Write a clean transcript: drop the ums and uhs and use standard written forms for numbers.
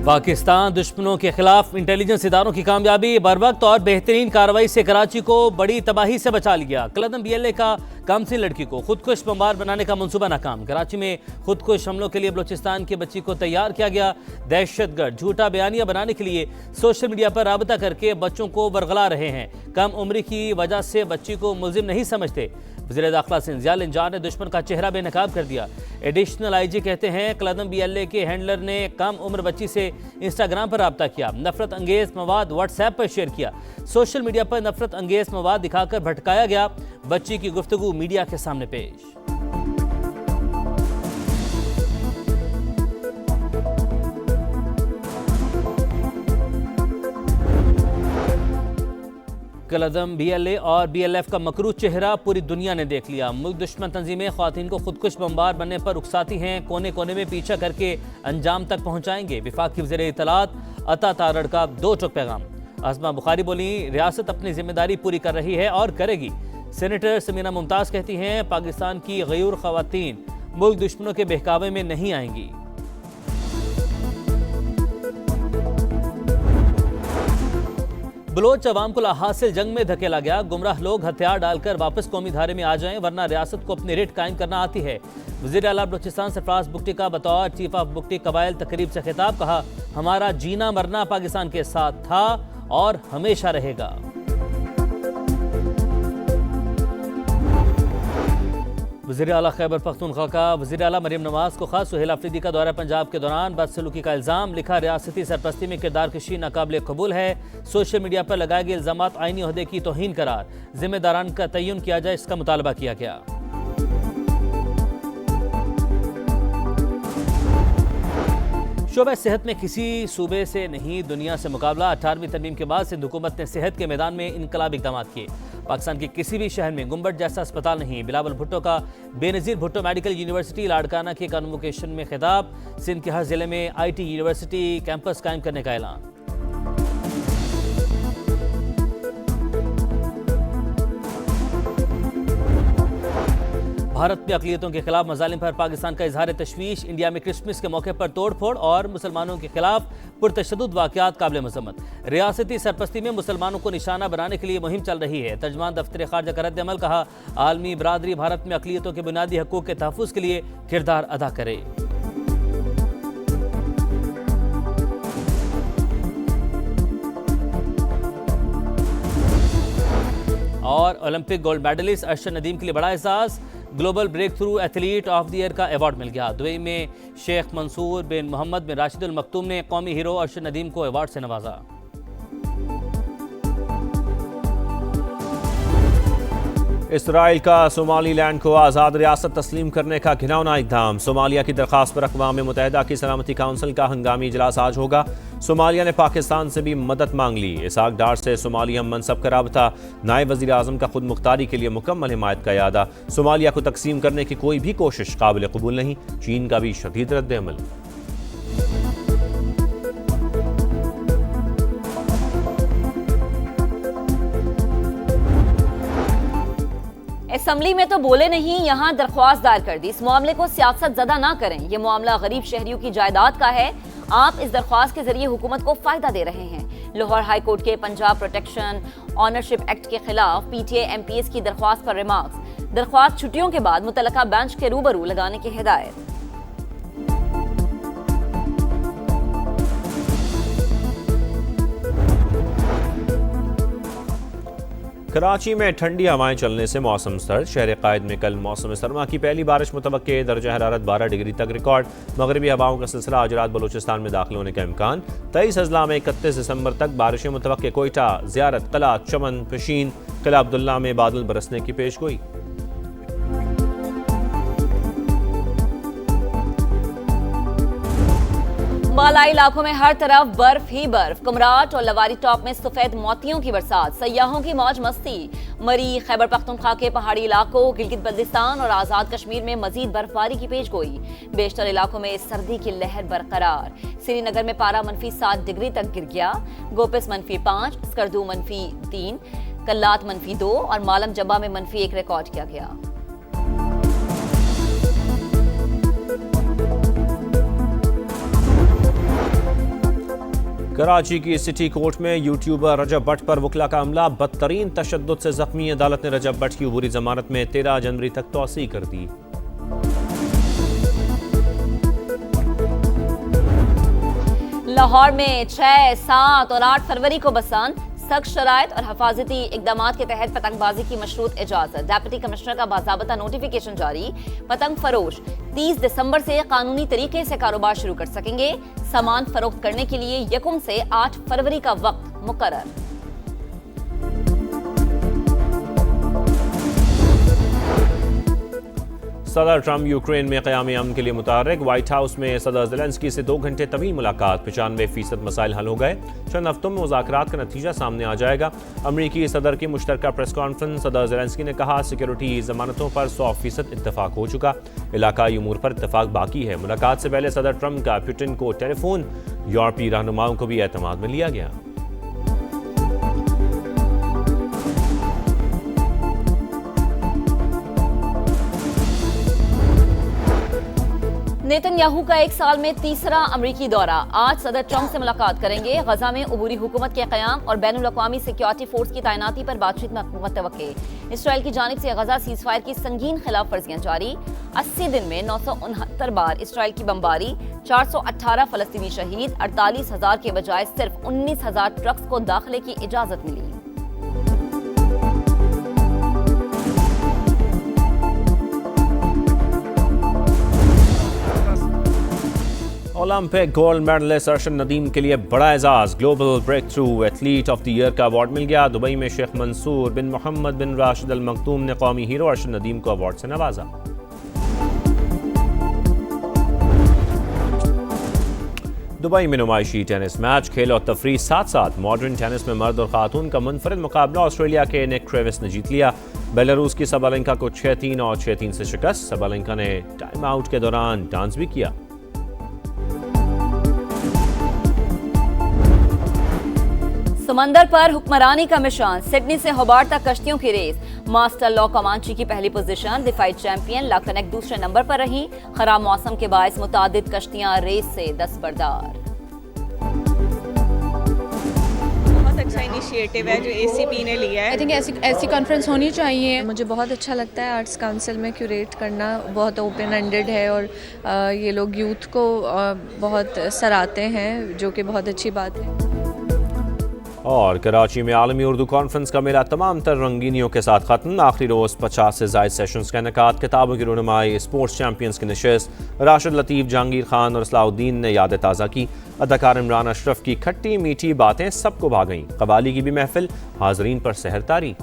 पाकिस्तान दुश्मनों के खिलाफ इंटेलिजेंस इदारों की कामयाबी, बरवक्त और बेहतरीन कार्रवाई से कराची को बड़ी तबाही से बचा लिया। कलदम BLA का कामसिन लड़की को खुदकुश बमबार बनाने का मंसूबा नाकाम। कराची में खुदकुश हमलों के लिए बलूचिस्तान की बच्ची को तैयार किया गया। दहशतगर्द झूठा बयानिया बनाने के लिए सोशल मीडिया पर राबता करके बच्चों को बरगला रहे हैं। कम उम्र की वजह से बच्ची को मुलजिम नहीं समझते। वज़ीर दाखिला सिंधिया इंजार ने दुश्मन का चेहरा बेनकाब कर दिया। एडिशनल IG कहते हैं कलदम BLA के हैंडलर ने कम उम्र बच्ची से इंस्टाग्राम पर राब्ता किया, नफरत अंगेज मवाद व्हाट्सएप पर शेयर किया। सोशल मीडिया पर नफरत अंगेज मवाद दिखाकर भटकाया गया। बच्ची की गुफ्तगू मीडिया के सामने पेश। कलदम BLA और BLF का मकरू चेहरा पूरी दुनिया ने देख लिया। मुल्क दुश्मन तंजीमें ख्वातीन को खुदकुश बमबार बनने पर उकसाती हैं, कोने कोने में पीछा करके अंजाम तक पहुंचाएंगे। वफाकी वज़ीर इत्तलात अता तारड़ का 2 टुक पैगाम। आज़मा बुखारी बोली, रियासत अपनी जिम्मेदारी पूरी कर रही है और करेगी। सेनेटर समीना मुमताज़ कहती हैं पाकिस्तान की गयूर ख्वातीन मुल्क दुश्मनों के बहकावे में नहीं आएंगी। बलोच अवाम को लाहासिल जंग में धकेला गया। गुमराह लोग हथियार डालकर वापस कौमी धारे में आ जाएं, वरना रियासत को अपनी रेट कायम करना आती है। वज़ीर आला बलूचिस्तान सरफराज बुगटी का बतौर चीफ ऑफ बुगटी कबाइल तकरीब से खिताब, कहा हमारा जीना मरना पाकिस्तान के साथ था और हमेशा रहेगा। वज़ीर आला खैबर पख्तूनख्वा का वज़ीर आला मरीम नवाज को खास सुहेल अफरीदी का दौरा पंजाब के दौरान बदसलूकी का इल्ज़ाम। लिखा, रियासती सरपरस्ती में किरदार कशी नाकाबिल कबूल है। सोशल मीडिया पर लगाए गए इल्ज़ामात आईनी ओहदे की तौहीन करार। जिम्मेदारान का तय्युन किया जाए, इसका मुतालबा किया गया। शोबे सेहत में किसी सूबे से नहीं दुनिया से मुकाबला। 18वीं तरमीम के बाद सिंध हुकूमत ने सेहत के मैदान में इनकलाबी इक़दाम किए। पाकिस्तान के किसी भी शहर में गुंबद जैसा अस्पताल नहीं। बिलावल भुट्टो का बेनज़ीर भुट्टो मेडिकल यूनिवर्सिटी लाड़काना के कन्वोकेशन में खिताब। सिंध के हर जिले में IT यूनिवर्सिटी कैंपस कायम करने का ऐलान। भारत में अक़लियतों के खिलाफ मज़ालिम पर पाकिस्तान का इजहार तशवीश। इंडिया में क्रिसमस के मौके पर तोड़ फोड़ और मुसलमानों के खिलाफ पुरतशद्दुद वाक़यात काबिल मज़म्मत। रियासती सरपरस्ती में मुसलमानों को निशाना बनाने के लिए मुहिम चल रही है। तर्जमान दफ्तर ख़ारजा का रद्द अमल, कहा आलमी बरादरी भारत में अक़लियतों के बुनियादी हकूक़ के तहफ़्फ़ुज़ के लिए किरदार अदा करे। और Olympic gold medallist Arshad Nadeem के लिए बड़ा एहसास। Global breakthrough athlete of the year का अवार्ड मिल गया। दुबई में शेख मंसूर बिन मोहम्मद बिन राशिद अल मखतूम ने कौमी हीरो अरशद नदीम को अवार्ड से नवाजा। इसराइल का सोमालीलैंड को आज़ाद रियासत तस्लीम करने का घिनौना इक़दाम। सोमालिया की दरख्वास्त पर अक़वाम मुत्तहिदा की सलामती काउंसिल का हंगामी इजलास आज होगा। सोमालिया ने पाकिस्तान से भी मदद मांग ली। इसाक डार से सोमालिया मनसब का राबता। नायब वज़ीर आज़म का खुद मुख्तारी के लिए मुकम्मल हिमायत का यादा। सोमालिया को तकसीम करने की कोई भी कोशिश काबिल कबूल नहीं। चीन का भी शदीद रद्द अमल। असम्बली में तो बोले नहीं, यहाँ दरख्वास्त दायर कर दी। इस मामले को सियासत ज़दा ना करें, ये मामला गरीब शहरियों की जायदाद का है। आप इस दरख्वास्त के जरिए हुकूमत को फायदा दे रहे हैं। लाहौर हाई कोर्ट के पंजाब प्रोटेक्शन ऑनरशिप एक्ट के खिलाफ PTA MPs की दरख्वास्त पर रिमार्क्स। दरख्वास्त छुट्टियों के बाद मुतल्लका बेंच के रूबरू लगाने की हिदायत। कराची में ठंडी हवाएं चलने से मौसम सर्द। शहर कायद में कल मौसम सरमा की पहली बारिश मुतवक्के। दर्जा हरारत 12 डिग्री तक रिकॉर्ड। मगरबी हवाओं का सिलसिला आज रात बलूचिस्तान में दाखिल होने का इम्कान। 23 अजला में 31 दिसंबर तक बारिशें मुतवक्के। कोयटा, ज़ियारत, कला, चमन, पशीन, किला अब्दुल्ला में बादल बरसने की पेशगोई। मालाई इलाकों में हर तरफ बर्फ ही बर्फ। कुमराट और लवारी टॉप में सफेद मोतियों की बरसात। सयाहों की मौज मस्ती। मरी, खैबर पख्तूनख्वा के पहाड़ी इलाकों, गिलगित बल्तिस्तान और आज़ाद कश्मीर में मजीद बर्फबारी की पेशगोई। बेशतर इलाकों में सर्दी की लहर बरकरार। श्रीनगर में पारा -7 डिग्री तक गिर गया। गोपिस -5, स्कर्दू -3, कल्लात -2 और मालम जब्बा में -1 रिकॉर्ड किया गया। कराची की सिटी कोर्ट में यूट्यूबर रजब भट्ट पर वकला का हमला, बदतरीन तशद्दुद से जख्मी। अदालत ने रजब भट्ट की अबूरी जमानत में 13 जनवरी तक तौसी कर दी। लाहौर में 6, 7 और 8 फरवरी को बसंत, सख्त शराइत और हिफाजती इकदाम के तहत पतंगबाजी की मशरूत इजाजत। डेप्यूटी कमिश्नर का बाज़ाबता नोटिफिकेशन जारी। पतंग फरोश 30 दिसंबर से कानूनी तरीके से कारोबार शुरू कर सकेंगे। सामान फरोख्त करने के लिए 1 से 8 फरवरी का वक्त मुकर्रर। सदर ट्रंप यूक्रेन में क़याम अमन के लिए मुतहर्रिक। व्हाइट हाउस में सदर ज़ेलेंस्की से 2 घंटे तवील मुलाकात। 95% मसाइल हल हो गए। चंद हफ्तों में मुज़ाकरात का नतीजा सामने आ जाएगा। अमरीकी सदर की मुश्तरका प्रेस कॉन्फ्रेंस। सदर ज़ेलेंस्की ने कहा, सिक्योरिटी ज़मानतों पर 100% इत्तफाक हो चुका, इलाकाई उमूर पर इत्तफाक बाकी है। मुलाकात से पहले सदर ट्रंप का पुतिन को टेलीफोन। यूरोपीय रहनुमाओं को भी एतमाद में लिया गया। नेतन्याहू का 1 साल में तीसरा अमरीकी दौरा। आज सदर ट्रंप से मुलाकात करेंगे। गजा में अबूरी हुकूमत के क़याम और बैनुल-अक़वामी सिक्योरिटी फोर्स की तैनाती पर बातचीत मुतवक्के। इसराइल की जानिब से गजा सीज़फायर की संगीन खिलाफ वर्जियां जारी। 80 दिन में 969 बार इसराइल की बमबारी। 418 फ़लस्तीनी शहीद। 48,000 के बजाय सिर्फ 19,000 ट्रक्स को दाखिले की इजाज़त मिली। Olympic gold medallist Arshad Nadeem के लिए बड़ा एजाज। Global breakthrough athlete of the year का अवार्ड मिल गया। दुबई में शेख मंसूर बिन मोहम्मद बिन राशिद अल मखदूम ने कौमी हीरो अरशद नदीम को अवार्ड से नवाजा। दुबई में नुमाइशी टेनिस मैच। खेल और तफरीह साथ साथ। मॉडर्न टेनिस में मर्द और खातून का मुनफरिद मुकाबला। ऑस्ट्रेलिया के निक ट्रेविस ने जीत लिया। बेलारूस की साबालेंका को 6-3 और 6-3 से शिकस्त। साबालेंका ने टाइम आउट के दौरान डांस भी किया। समंदर पर हुक्मरानी का मिशन। सिडनी से होबार्ट तक कश्तियों की रेस। मास्टर लॉ कमांची की पहली पोजीशन। दिफाई चैंपियन ला कनेक्ट दूसरे नंबर पर रही। खराब मौसम के बायस मुतादिद कश्तियां रेस से दस्तबरदार। बहुत अच्छा इनिशिएटिव है जो ACP ने लिया है। आई थिंक ऐसी कॉन्फ्रेंस होनी चाहिए। मुझे बहुत अच्छा लगता है आर्ट्स काउंसिल में क्यूरेट करना। बहुत ओपन एंडेड है और ये लोग यूथ को बहुत सराहते हैं, जो कि बहुत अच्छी बात है। और कराची में आलमी उर्दू कॉन्फ्रेंस का मेला तमाम तर रंगीनियों के साथ खत्म। आखिरी रोज 50 से ज़ायद सेशंस का इनेकाद। किताबों की रुनमाई, स्पोर्ट्स चैंपियंस की नशिस्त। राशिद लतीफ़, जहांगीर खान और सलाहुद्दीन ने यादें ताज़ा की। अदाकार इमरान अशरफ की खट्टी मीठी बातें सबको भा गईं। कवाली की भी महफिल, हाज़रीन पर सहर तारी।